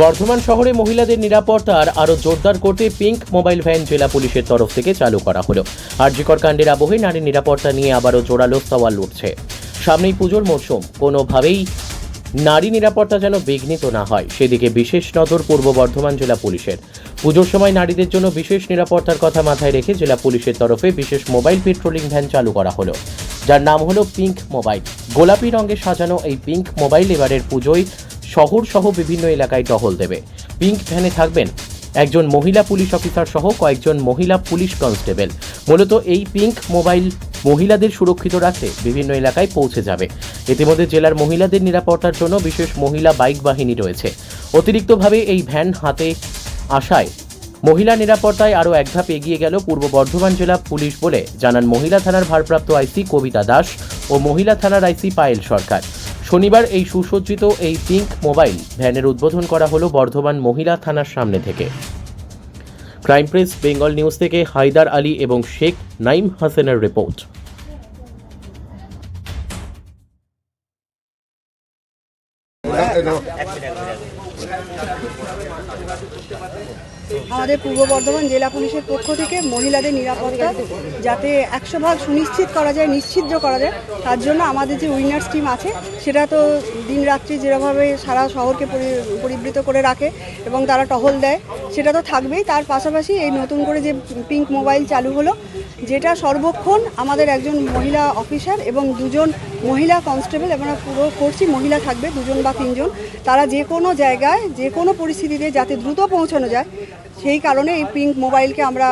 বর্ধমান শহরে মহিলাদের নিরাপত্তার আরও জোরদার করতে পিঙ্ক মোবাইল ভ্যান জেলা পুলিশের তরফ থেকে চালু করা হলো। আরজিকর কাণ্ডের আবহে নারী নিরাপত্তা নিয়ে আবারও জোরালো সওয়াল উঠছে। সামনেই পুজোর মরশুম, কোনোভাবেই নারী নিরাপত্তা যেন বিঘ্নিত না হয় সেদিকে বিশেষ নজর পূর্ব বর্ধমান জেলা পুলিশের। পুজোর সময় নারীদের জন্য বিশেষ নিরাপত্তার কথা মাথায় রেখে জেলা পুলিশের তরফে বিশেষ মোবাইল পেট্রোলিং ভ্যান চালু করা হলো, যার নাম হলো পিঙ্ক মোবাইল। গোলাপি রঙে সাজানো এই পিঙ্ক মোবাইল এবারের পুজোয় শহর সহ বিভিন্ন এলাকায় টহল দেবে। পিঙ্ক ভ্যানে থাকবেন একজন মহিলা পুলিশ অফিসার সহ কয়েকজন মহিলা পুলিশ কনস্টেবল। মূলত এই পিঙ্ক মোবাইল মহিলাদের সুরক্ষিত রাখতে বিভিন্ন এলাকায় পৌঁছে যাবে। ইতিমধ্যে জেলার মহিলাদের নিরাপত্তার জন্য বিশেষ মহিলা বাইক বাহিনী রয়েছে। অতিরিক্তভাবে এই ভ্যান হাতে আসায় মহিলা নিরাপত্তায় আরও এক ধাপ এগিয়ে গেল পূর্ব বর্ধমান জেলা পুলিশ বলে জানান মহিলা থানার ভারপ্রাপ্ত আইসি কবিতা দাস ও মহিলা থানার আইসি পায়েল সরকার। শনিবার এই সুসজ্জিত এই পিঙ্ক মোবাইল ভ্যানের উদ্বোধন করা হলো বর্ধমান মহিলা থানার সামনে থেকে। ক্রাইম প্রেস বেঙ্গল নিউজ থেকে হায়দার আলী এবং শেখ নাইম হাসানের রিপোর্ট। আমাদের পূর্ব বর্ধমান জেলা পুলিশের পক্ষ থেকে মহিলাদের নিরাপত্তা যাতে 100% সুনিশ্চিত করা যায়, নিশ্চিদ্র করা যায়, তার জন্য আমাদের যে উইনার্স টিম আছে সেটা তো দিনরাত্রি যেভাবে সারা শহরকে পরিবৃত করে রাখে এবং তারা টহল দেয় সেটা তো থাকবেই। তার পাশাপাশি এই নতুন করে যে পিঙ্ক মোবাইল চালু হলো, যেটা সর্বক্ষণ আমাদের একজন মহিলা অফিসার এবং দুজন মহিলা কনস্টেবল, এবং পুরো কোর্সই মহিলা থাকবে, 2 বা 3 জন। তারা যে কোনো জায়গায় যে কোনো পরিস্থিতিতে যাতে দ্রুত পৌঁছানো যায় সেই কারণে এই পিঙ্ক মোবাইলকে আমরা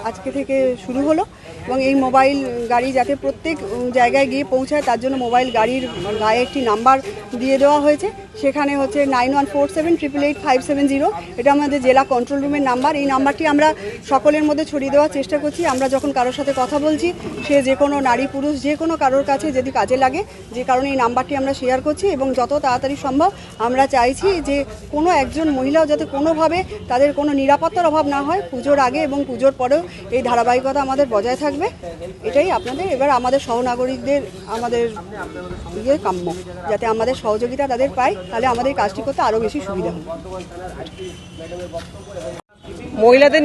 আজকে থেকে শুরু হলো, এবং এই মোবাইল গাড়ি যাতে প্রত্যেক জায়গায় গিয়ে পৌঁছায় তার জন্য মোবাইল গাড়ির গায়ে একটি নাম্বার দিয়ে দেওয়া হয়েছে। সেখানে হচ্ছে 9147888570, এটা আমাদের জেলা কন্ট্রোল রুমের নাম্বার। এই নাম্বারটি আমরা সকলের মধ্যে ছড়িয়ে দেওয়ার চেষ্টা করছি। আমরা যখন কারোর সাথে কথা বলছি, সে যে কোনো নারী পুরুষ যে কোনো কারোর কাছে যদি কাজে লাগে, যে কারণে এই নাম্বারটি আমরা শেয়ার করছি। এবং যত তাড়াতাড়ি সম্ভব আমরা চাইছি যে কোনো একজন মহিলাও যাতে কোনোভাবে তাদের কোনো নিরাপত্তার অভাব না হয় পুজোর আগে এবং পুজোর পরেও এই ধারাবাহিকতা আমাদের বজায় থাকবে। এটাই আপনাদের এবার আমাদের সহনাগরিকদের আমাদের কাম্য, যাতে আমাদের সহযোগিতা তাদের পাই, তাহলে আমাদের কাজটি করতে আরও বেশি সুবিধা হবে। মহিলাদের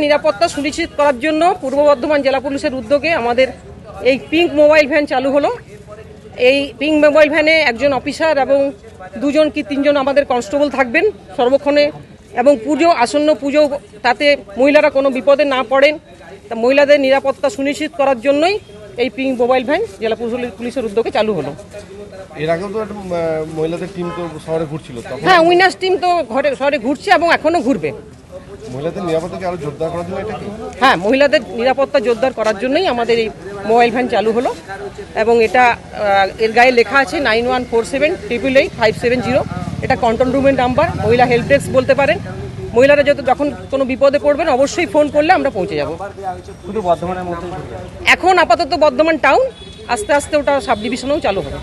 নিরাপত্তা সুনিশ্চিত করার জন্য পূর্ব বর্ধমান জেলা পুলিশের উদ্যোগে আমাদের এই পিঙ্ক মোবাইল ভ্যান চালু হলো। এই পিঙ্ক মোবাইল ভ্যানে একজন অফিসার এবং 2 কি 3 জন আমাদের কনস্টেবল থাকবেন সর্বক্ষণে, এবং আসন্ন পুজো তাতে মহিলারা কোনো বিপদে না পড়েন, তা মহিলাদের নিরাপত্তা সুনিশ্চিত করার জন্যই এই পিঙ্ক মোবাইল ভ্যান জেলা পুলিশের উদ্যোগে চালু হলো। এর আগেও তো একটা মহিলাদের টিম তো শহরে ঘুরছিল। হ্যাঁ, উইনার্স টিম তো শহরে ঘুরছে এবং এখনো ঘুরবে। মহিলাদের নিরাপত্তাকে আরো জোরদার করার জন্য এটা কি? হ্যাঁ, মহিলাদের নিরাপত্তা জোরদার করার জন্যই আমাদের এই মোবাইল ভ্যান চালু হলো, এবং এটা এর গায়ে লেখা আছে 9147888570। এটা কন্ট্রোল রুমের নাম্বার, মহিলা হেল্প ডেস্ক বলতে পারেন। মহিলারা যখন কোনো বিপদে পড়বেন অবশ্যই ফোন করলে আমরা পৌঁছে যাব। শুধু বর্ধমানের মধ্যে এখন আপাতত বর্ধমান টাউন, আস্তে আস্তে ওটা সাব ডিভিশনেও চালু হবে।